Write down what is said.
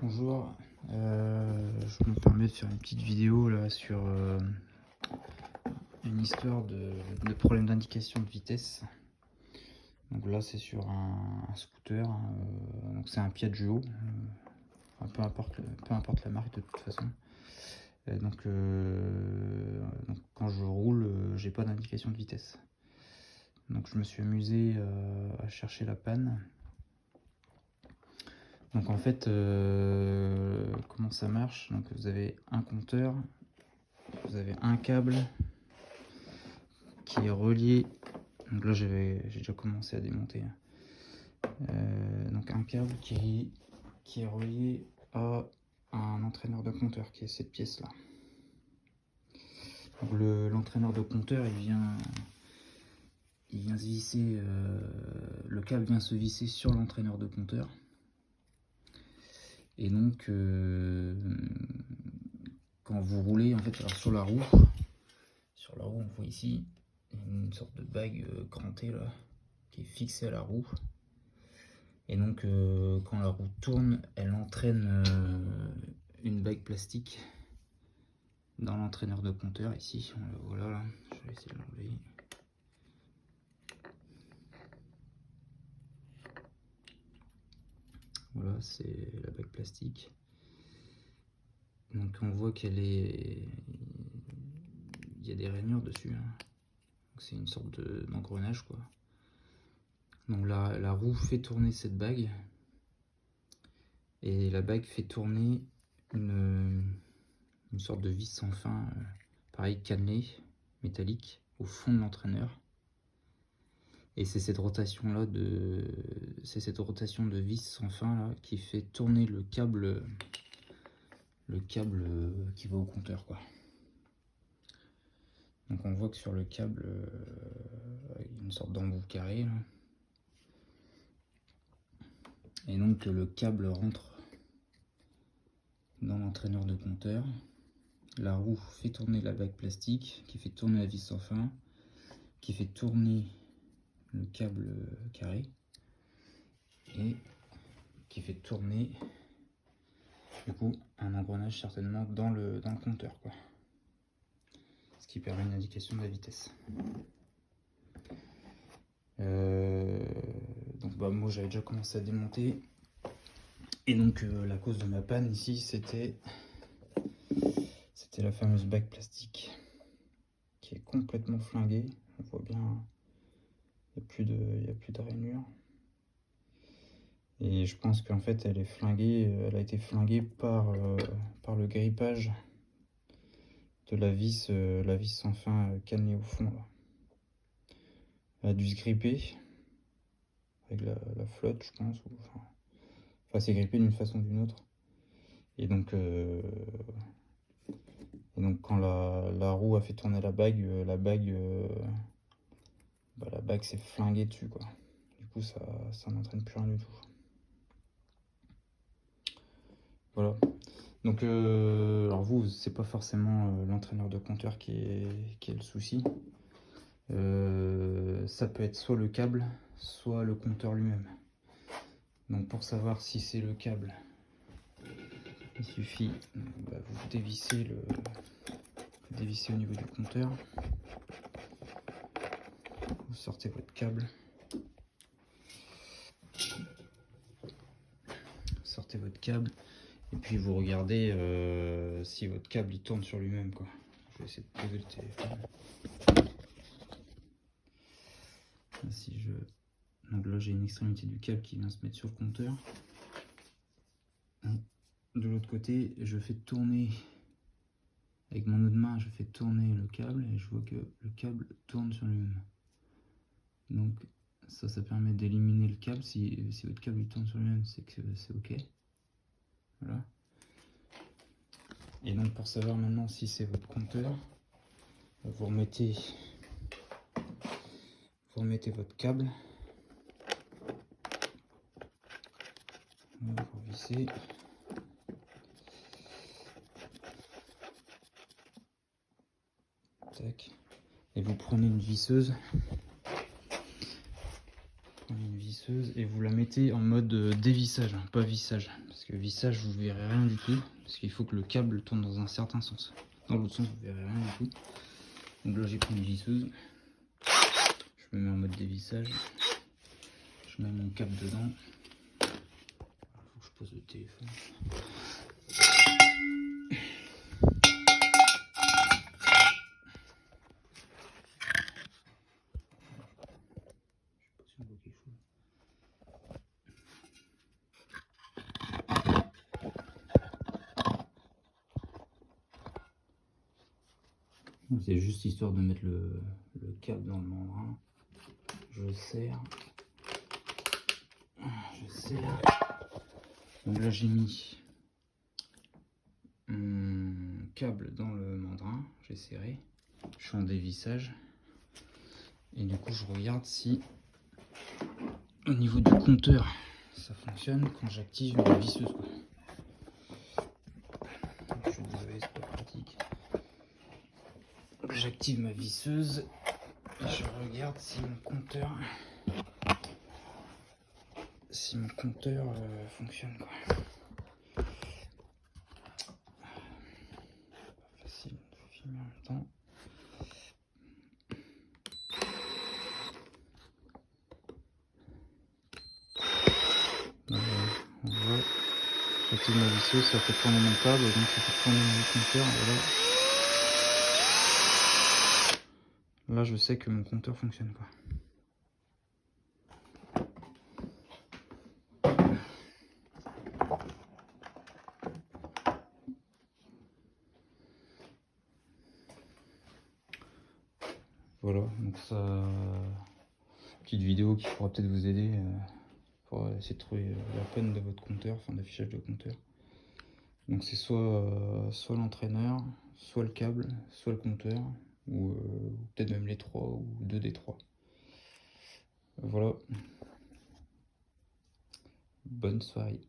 Bonjour, je me permets de faire une petite vidéo là sur une histoire de problème d'indication de vitesse. Donc là c'est sur un scooter, donc c'est un Piaggio, enfin, peu importe la marque de toute façon. Donc quand je roule, j'ai pas d'indication de vitesse. Donc je me suis amusé à chercher la panne. Donc en fait, comment ça marche? Donc vous avez un compteur, vous avez un câble qui est relié. Donc là j'ai déjà commencé à démonter. Donc un câble qui est relié à un entraîneur de compteur qui est cette pièce là. Donc l'entraîneur de compteur il vient se visser, le câble vient se visser sur l'entraîneur de compteur. Et donc quand vous roulez en fait, alors sur la roue on voit ici une sorte de bague crantée là qui est fixée à la roue. Et donc quand la roue tourne, elle entraîne une bague plastique dans l'entraîneur de compteur ici. On la voit là, je vais essayer de l'enlever. Voilà, c'est la bague plastique. Donc on voit qu'elle est, il y a des rainures dessus, hein. C'est une sorte d'engrenage quoi. Donc la roue fait tourner cette bague et la bague fait tourner une sorte de vis sans fin, pareil cannelée, métallique, au fond de l'entraîneur. Et c'est cette rotation là de vis sans fin là qui fait tourner le câble qui va au compteur quoi. Donc on voit que sur le câble il y a une sorte d'embout carré là. Et donc le câble rentre dans l'entraîneur de compteur. La roue fait tourner la bague plastique qui fait tourner la vis sans fin, qui fait tourner le câble carré et qui fait tourner du coup un engrenage certainement dans le compteur quoi. Ce qui permet une indication de la vitesse. Donc moi j'avais déjà commencé à démonter et donc la cause de ma panne ici c'était la fameuse bague plastique qui est complètement flinguée. On voit bien, il n'y a plus de rainure. Et je pense qu'en fait elle a été flinguée par le grippage de la vis sans fin cannelée au fond là. Elle a dû se gripper avec la flotte je pense, enfin c'est grippé d'une façon ou d'une autre. Et donc quand la roue a fait tourner la bague, la bague s'est flinguée dessus quoi. Du coup ça n'entraîne plus rien du tout. Voilà. Donc alors vous, c'est pas forcément l'entraîneur de compteur qui est le souci. Ça peut être soit le câble, soit le compteur lui-même. Donc pour savoir si c'est le câble, il suffit vous dévisser au niveau du compteur. Vous sortez votre câble. Sortez votre câble et puis vous regardez si votre câble il tourne sur lui-même quoi. Je vais essayer de poser le téléphone. Donc là j'ai une extrémité du câble qui vient se mettre sur le compteur. De l'autre côté je fais tourner avec mon autre main, je fais tourner le câble et je vois que le câble tourne sur lui-même. Donc ça permet d'éliminer le câble. Si votre câble il tourne sur lui-même, c'est que c'est ok. Voilà. Et donc pour savoir maintenant si c'est votre compteur, vous remettez votre câble, vous vissez, tac, et vous prenez une visseuse, visseuse et vous la mettez en mode dévissage, pas vissage. Parce que vissage, vous verrez rien du tout. Parce qu'il faut que le câble tourne dans un certain sens. Dans l'autre sens, vous verrez rien du tout. Donc là, j'ai pris une visseuse. Je me mets en mode dévissage. Je mets mon câble dedans. Il faut que je pose le téléphone. C'est juste histoire de mettre le câble dans le membrane. Je serre. Donc là j'ai mis mon câble dans le mandrin, j'ai serré. Je suis en dévissage. Et du coup je regarde si au niveau du compteur ça fonctionne quand j'active ma visseuse. Je suis désolé, c'est pas pratique. J'active ma visseuse et je regarde si mon compteur fonctionne quoi. Pas facile, il faut filmer en même temps. On voit, j'active ma visseuse, ça fait tourner mon câble, donc ça fait tourner mon compteur. Et là je sais que mon compteur fonctionne quoi. Voilà, donc ça, petite vidéo qui pourra peut-être vous aider pour essayer de trouver la panne de votre compteur, enfin d'affichage de compteur. Donc c'est soit l'entraîneur, soit le câble, soit le compteur, ou peut-être même les trois, ou deux des trois. Voilà. Bonne soirée.